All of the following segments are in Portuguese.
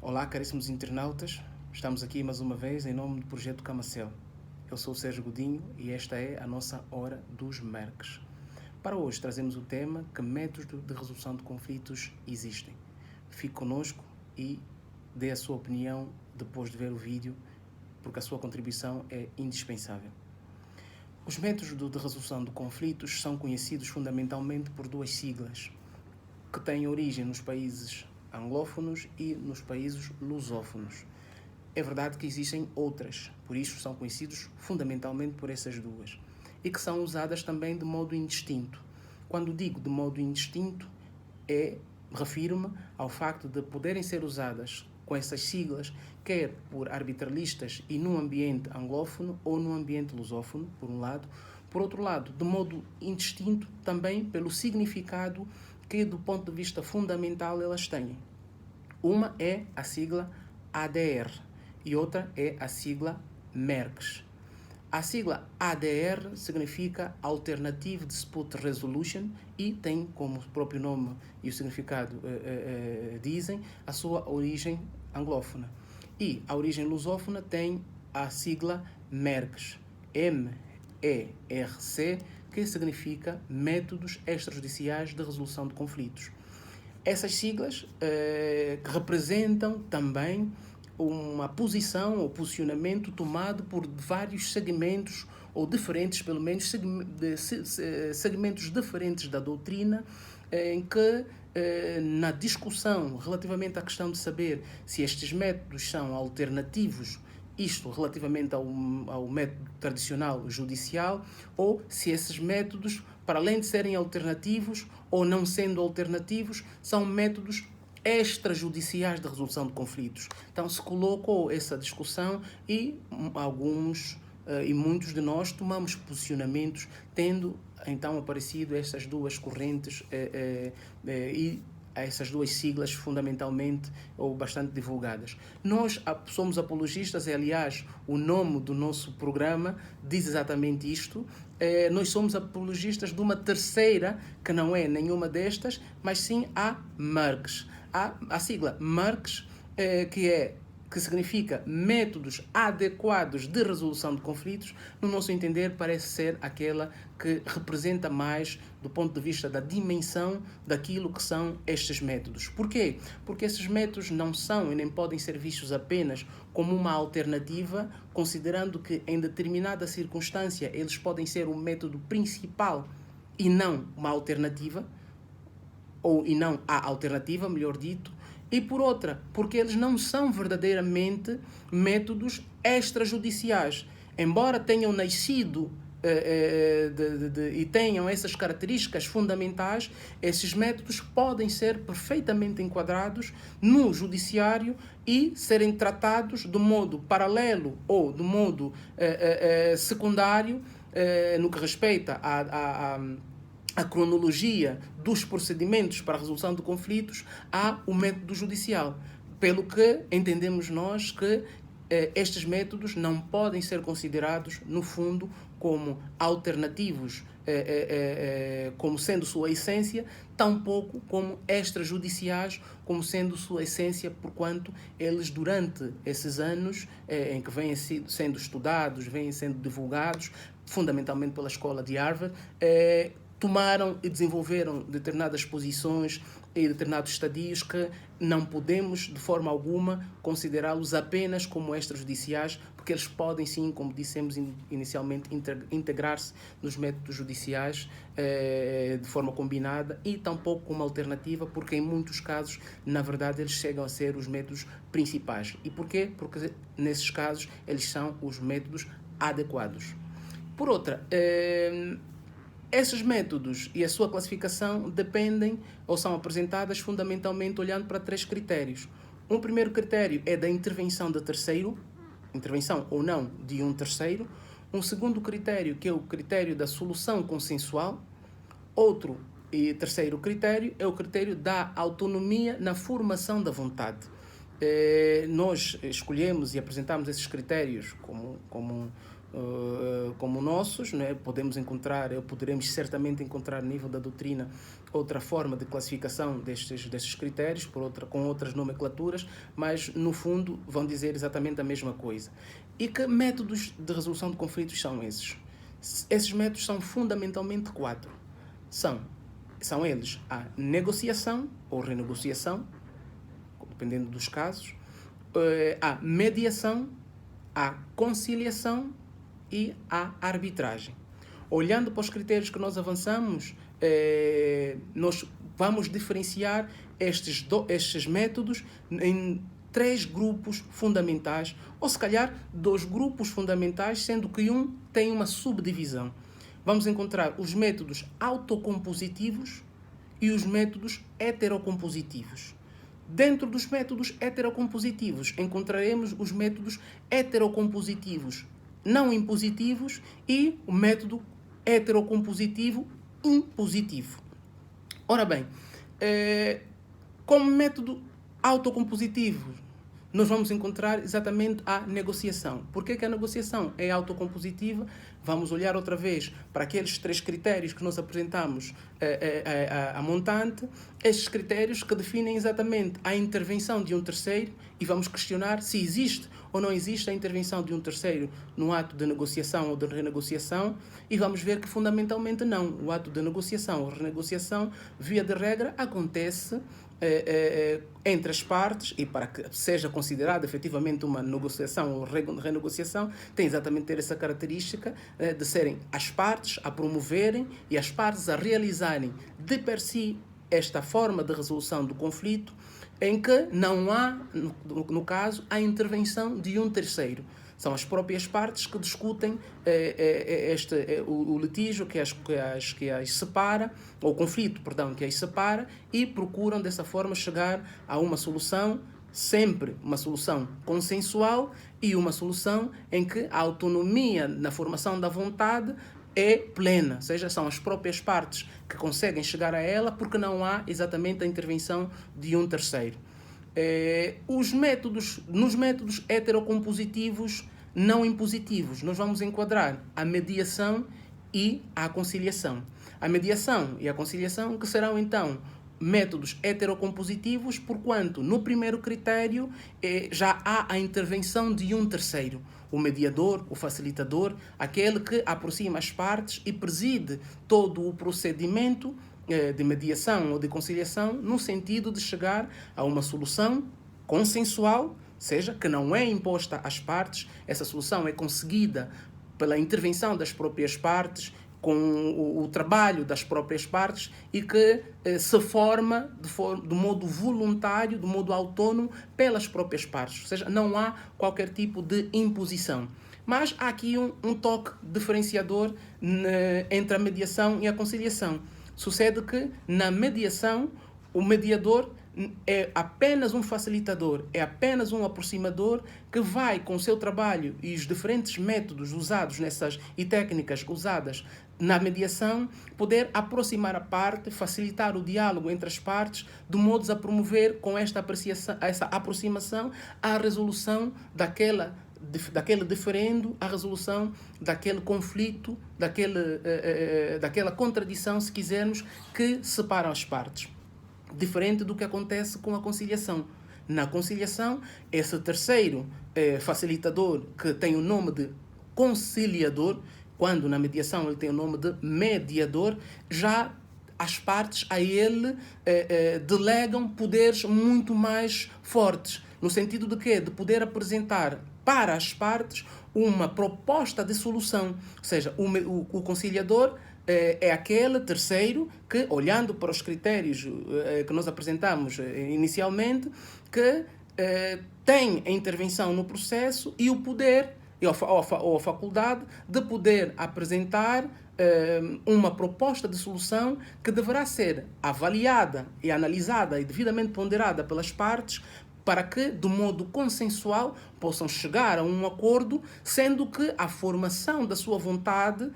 Olá, caríssimos internautas. Estamos aqui mais uma vez em nome do Projeto Camacel. Eu sou o Sérgio Godinho e esta é a nossa Hora dos Mercs. Para hoje trazemos o tema: que métodos de resolução de conflitos existem? Fique conosco e dê a sua opinião depois de ver o vídeo, porque a sua contribuição é indispensável. Os métodos de resolução de conflitos são conhecidos fundamentalmente por duas siglas, que têm origem nos países anglófonos e nos países lusófonos. É verdade que existem outras, por isso são conhecidos fundamentalmente por essas duas, e que são usadas também de modo indistinto. Quando digo de modo indistinto, refiro-me ao facto de poderem ser usadas com essas siglas, quer por arbitralistas e num ambiente anglófono ou num ambiente lusófono, por um lado. Por outro lado, de modo indistinto também pelo significado que, do ponto de vista fundamental, elas têm. Uma é a sigla ADR e outra é a sigla MERCS. A sigla ADR significa Alternative Dispute Resolution e tem, como o próprio nome e o significado dizem, a sua origem anglófona. E a origem lusófona tem a sigla MERCS, MERC, que significa Métodos Extrajudiciais de Resolução de Conflitos. Essas siglas que representam também uma posição ou posicionamento tomado por vários segmentos, ou diferentes, pelo menos, segmentos diferentes da doutrina, em que, na discussão relativamente à questão de saber se estes métodos são alternativos, isto relativamente ao método tradicional judicial, ou se esses métodos, para além de serem alternativos ou não sendo alternativos, são métodos extrajudiciais de resolução de conflitos. Então se colocou essa discussão e alguns e muitos de nós tomamos posicionamentos tendo então aparecido essas duas correntes e essas duas siglas fundamentalmente ou bastante divulgadas. Nós somos apologistas, e aliás o nome do nosso programa diz exatamente isto. Nós somos apologistas de uma terceira, que não é nenhuma destas, mas sim a MERCS. A sigla MERCS, que significa Métodos Adequados de Resolução de Conflitos, no nosso entender parece ser aquela que representa mais do ponto de vista da dimensão daquilo que são estes métodos. Porquê? Porque esses métodos não são e nem podem ser vistos apenas como uma alternativa, considerando que em determinada circunstância eles podem ser o método principal e não uma alternativa, e não a alternativa, melhor dito, e por outra, porque eles não são verdadeiramente métodos extrajudiciais. Embora tenham nascido e tenham essas características fundamentais, esses métodos podem ser perfeitamente enquadrados no judiciário e serem tratados de modo paralelo ou de modo secundário no que respeita a cronologia dos procedimentos para a resolução de conflitos ao método judicial. Pelo que entendemos nós que estes métodos não podem ser considerados, no fundo, como alternativos, como sendo sua essência, tampouco como extrajudiciais, como sendo sua essência, porquanto eles, durante esses anos em que vêm sendo estudados, vêm sendo divulgados, fundamentalmente pela escola de Harvard, tomaram e desenvolveram determinadas posições e determinados estadios que não podemos, de forma alguma, considerá-los apenas como extrajudiciais, porque eles podem, sim, como dissemos inicialmente, integrar-se nos métodos judiciais de forma combinada e tampouco como alternativa, porque em muitos casos, na verdade, eles chegam a ser os métodos principais. E porquê? Porque nesses casos eles são os métodos adequados. Por outra, esses métodos e a sua classificação dependem ou são apresentadas fundamentalmente olhando para três critérios. Um primeiro critério é da intervenção de terceiro, intervenção ou não de um terceiro. Um segundo critério, que é o critério da solução consensual. Outro e terceiro critério é o critério da autonomia na formação da vontade. Nós escolhemos e apresentamos esses critérios como como nossos, né? Poderemos certamente encontrar a nível da doutrina outra forma de classificação destes critérios, com outras nomenclaturas, mas no fundo vão dizer exatamente a mesma coisa. E que métodos de resolução de conflitos são esses? Esses métodos são fundamentalmente 4. São eles a negociação ou renegociação, dependendo dos casos, a mediação, a conciliação e a arbitragem. Olhando para os critérios que nós avançamos, nós vamos diferenciar estes métodos em 3 grupos fundamentais, ou se calhar 2 grupos fundamentais, sendo que um tem uma subdivisão. Vamos encontrar os métodos autocompositivos e os métodos heterocompositivos. Dentro dos métodos heterocompositivos, encontraremos os métodos heterocompositivos não impositivos e o método heterocompositivo impositivo. Ora bem, como método autocompositivo, nós vamos encontrar exatamente a negociação. Por que a negociação é autocompositiva? Vamos olhar outra vez para aqueles 3 critérios que nós apresentamos a montante, estes critérios que definem exatamente a intervenção de um terceiro e vamos questionar se existe ou não existe a intervenção de um terceiro no ato de negociação ou de renegociação e vamos ver que fundamentalmente não. O ato de negociação ou renegociação, via de regra, acontece entre as partes e para que seja considerada efetivamente uma negociação ou renegociação, tem exatamente ter essa característica de serem as partes a promoverem e as partes a realizarem de per si esta forma de resolução do conflito em que não há, no caso, a intervenção de um terceiro. São as próprias partes que discutem o litígio que as separa, ou o conflito, perdão, que as separa e procuram dessa forma chegar a uma solução, sempre uma solução consensual e uma solução em que a autonomia na formação da vontade é plena, ou seja, são as próprias partes que conseguem chegar a ela porque não há exatamente a intervenção de um terceiro. Nos métodos heterocompositivos não impositivos, nós vamos enquadrar a mediação e a conciliação. A mediação e a conciliação que serão, então, métodos heterocompositivos, porquanto no primeiro critério já há a intervenção de um terceiro. O mediador, o facilitador, aquele que aproxima as partes e preside todo o procedimento de mediação ou de conciliação no sentido de chegar a uma solução consensual, seja, que não é imposta às partes, essa solução é conseguida pela intervenção das próprias partes, com o trabalho das próprias partes e que se forma de modo voluntário, de modo autónomo pelas próprias partes. Ou seja, não há qualquer tipo de imposição. Mas há aqui um toque diferenciador entre a mediação e a conciliação. Sucede que na mediação o mediador é apenas um facilitador, é apenas um aproximador que vai, com o seu trabalho e os diferentes métodos usados e técnicas usadas na mediação, poder aproximar a parte, facilitar o diálogo entre as partes, de modo a promover com essa aproximação a resolução daquele diferendo, a resolução daquele conflito, daquela contradição, se quisermos, que separa as partes. Diferente do que acontece com a conciliação. Na conciliação, esse terceiro facilitador, que tem o nome de conciliador, quando na mediação ele tem o nome de mediador, já as partes a ele delegam poderes muito mais fortes, no sentido de quê? De poder apresentar para as partes uma proposta de solução. Ou seja, o conciliador é aquele terceiro que, olhando para os critérios que nós apresentamos inicialmente, que tem a intervenção no processo e o poder, ou a faculdade, de poder apresentar uma proposta de solução que deverá ser avaliada e analisada e devidamente ponderada pelas partes, para que, de modo consensual, possam chegar a um acordo, sendo que a formação da sua vontade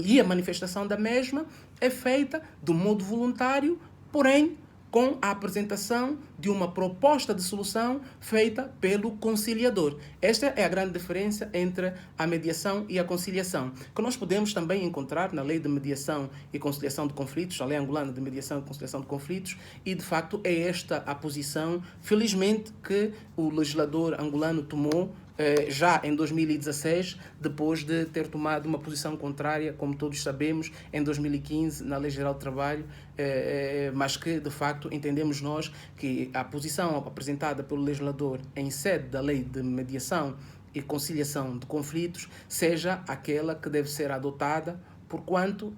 e a manifestação da mesma é feita de modo voluntário, porém com a apresentação de uma proposta de solução feita pelo conciliador. Esta é a grande diferença entre a mediação e a conciliação, que nós podemos também encontrar na Lei de Mediação e Conciliação de Conflitos, a Lei Angolana de Mediação e Conciliação de Conflitos, e de facto é esta a posição, felizmente, que o legislador angolano tomou já em 2016, depois de ter tomado uma posição contrária, como todos sabemos, em 2015, na Lei Geral do Trabalho, mas que, de facto, entendemos nós que a posição apresentada pelo legislador em sede da Lei de Mediação e Conciliação de Conflitos seja aquela que deve ser adotada, porquanto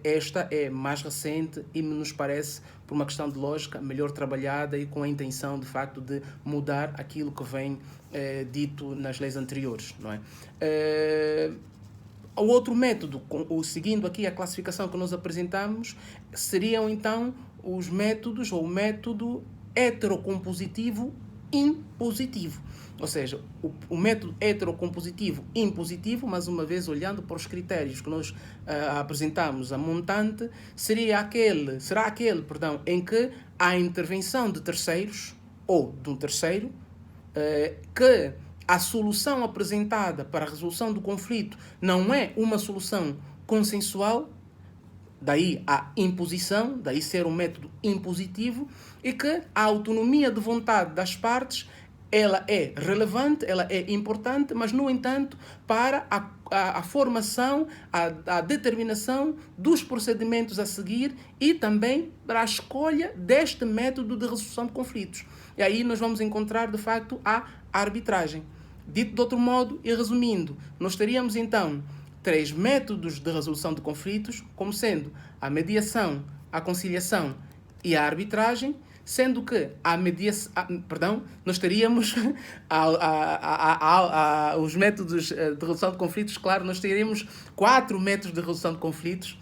esta é mais recente e nos parece, por uma questão de lógica, melhor trabalhada e com a intenção, de facto, de mudar aquilo que vem dito nas leis anteriores, não é? O outro método, seguindo aqui a classificação que nós apresentamos, seriam então os métodos, ou o método heterocompositivo impositivo. Ou seja, o método heterocompositivo impositivo, mais uma vez olhando para os critérios que nós apresentamos a montante, será aquele, em que há intervenção de terceiros ou de um terceiro, que a solução apresentada para a resolução do conflito não é uma solução consensual, daí a imposição, daí ser um método impositivo, e que a autonomia de vontade das partes ela é relevante, ela é importante, mas, no entanto, para a formação, a determinação dos procedimentos a seguir e também para a escolha deste método de resolução de conflitos. E aí nós vamos encontrar, de facto, a arbitragem. Dito de outro modo e resumindo, nós teríamos então 3 métodos de resolução de conflitos, como sendo a mediação, a conciliação e a arbitragem, sendo que nós teríamos os métodos de resolução de conflitos, claro, nós teríamos 4 métodos de resolução de conflitos.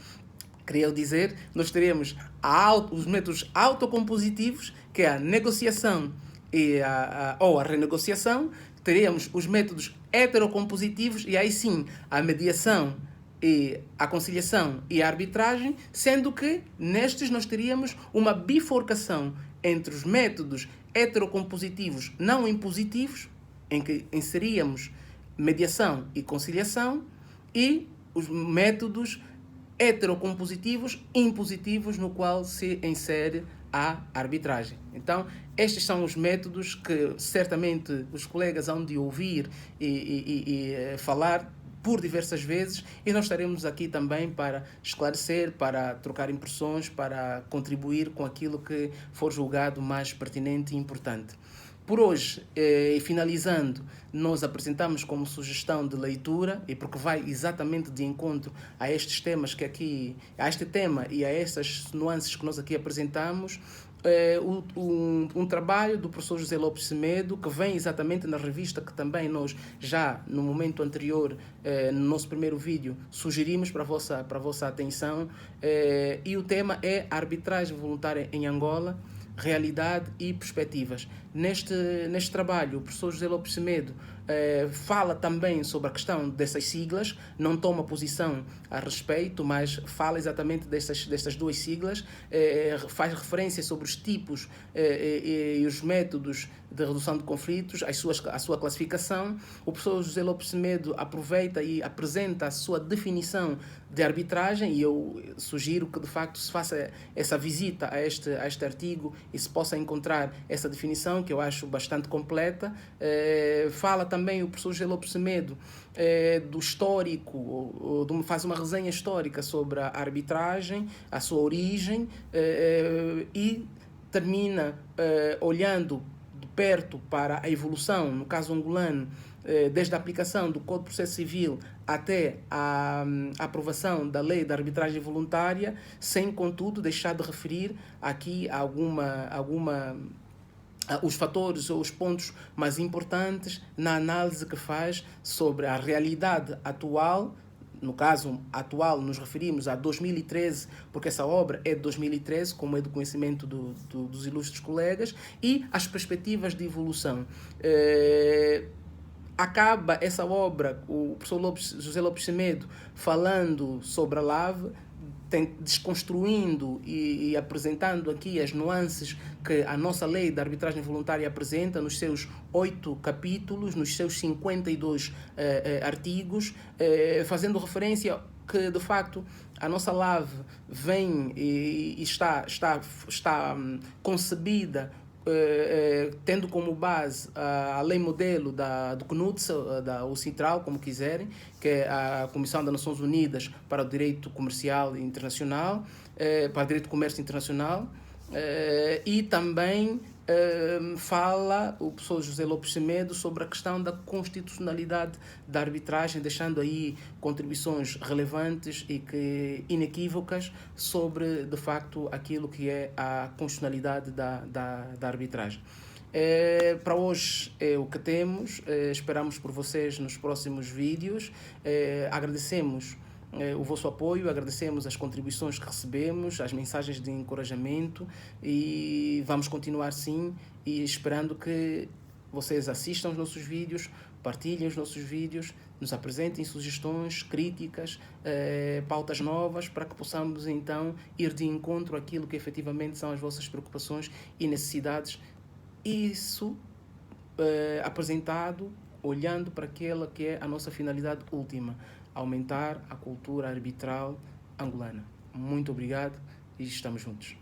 Queria dizer, nós teríamos os métodos autocompositivos, que é a negociação ou a renegociação. Teríamos os métodos heterocompositivos, e aí sim a mediação, e a conciliação e a arbitragem, sendo que nestes nós teríamos uma bifurcação entre os métodos heterocompositivos não impositivos, em que inseríamos mediação e conciliação, e os métodos heterocompositivos impositivos, no qual se insere a arbitragem. Então, estes são os métodos que certamente os colegas hão de ouvir e falar por diversas vezes, e nós estaremos aqui também para esclarecer, para trocar impressões, para contribuir com aquilo que for julgado mais pertinente e importante. Por hoje, e finalizando, nós apresentamos como sugestão de leitura, e porque vai exatamente de encontro a estes temas a este tema e a estas nuances que nós aqui apresentamos, um trabalho do professor José Lopes Semedo, que vem exatamente na revista que também nós já no momento anterior, no nosso primeiro vídeo, sugerimos para a vossa atenção, e o tema é Arbitragem Voluntária em Angola, Realidade e Perspectivas. Neste trabalho, o professor José Lopes Semedo fala também sobre a questão dessas siglas, não toma posição a respeito, mas fala exatamente destas 2 siglas, faz referência sobre os tipos e os métodos de redução de conflitos, a sua classificação. O professor José Lopes Semedo aproveita e apresenta a sua definição de arbitragem, e eu sugiro que, de facto, se faça essa visita a este artigo e se possa encontrar essa definição, que eu acho bastante completa. Fala também o professor José Lopes Semedo do histórico, faz uma resenha histórica sobre a arbitragem, a sua origem, e termina olhando de perto para a evolução, no caso angolano, desde a aplicação do Código de Processo Civil até a aprovação da Lei da Arbitragem Voluntária, sem, contudo, deixar de referir aqui os fatores ou os pontos mais importantes na análise que faz sobre a realidade atual. No caso atual, nos referimos a 2013, porque essa obra é de 2013, como é do conhecimento dos ilustres colegas, e as perspectivas de evolução. Acaba essa obra, o professor José Lopes Semedo, falando sobre a LAV, desconstruindo e apresentando aqui as nuances que a nossa lei da arbitragem voluntária apresenta nos seus 8 capítulos, nos seus 52 artigos, fazendo referência que, de facto, a nossa LAV vem e está concebida tendo como base a lei modelo do CNUDS, da UCITRAL, como quiserem, que é a Comissão das Nações Unidas para o Direito Comercial Internacional, para o Direito do Comércio Internacional, e também fala o professor José Lopes Semedo sobre a questão da constitucionalidade da arbitragem, deixando aí contribuições relevantes e inequívocas sobre, de facto, aquilo que é a constitucionalidade da arbitragem. Para hoje é o que temos. Esperamos por vocês nos próximos vídeos. Agradecemos o vosso apoio, agradecemos as contribuições que recebemos, as mensagens de encorajamento, e vamos continuar sim, e esperando que vocês assistam os nossos vídeos, partilhem os nossos vídeos, nos apresentem sugestões, críticas, pautas novas, para que possamos então ir de encontro àquilo que efetivamente são as vossas preocupações e necessidades. Isso apresentado olhando para aquela que é a nossa finalidade última: aumentar a cultura arbitral angolana. Muito obrigado e estamos juntos.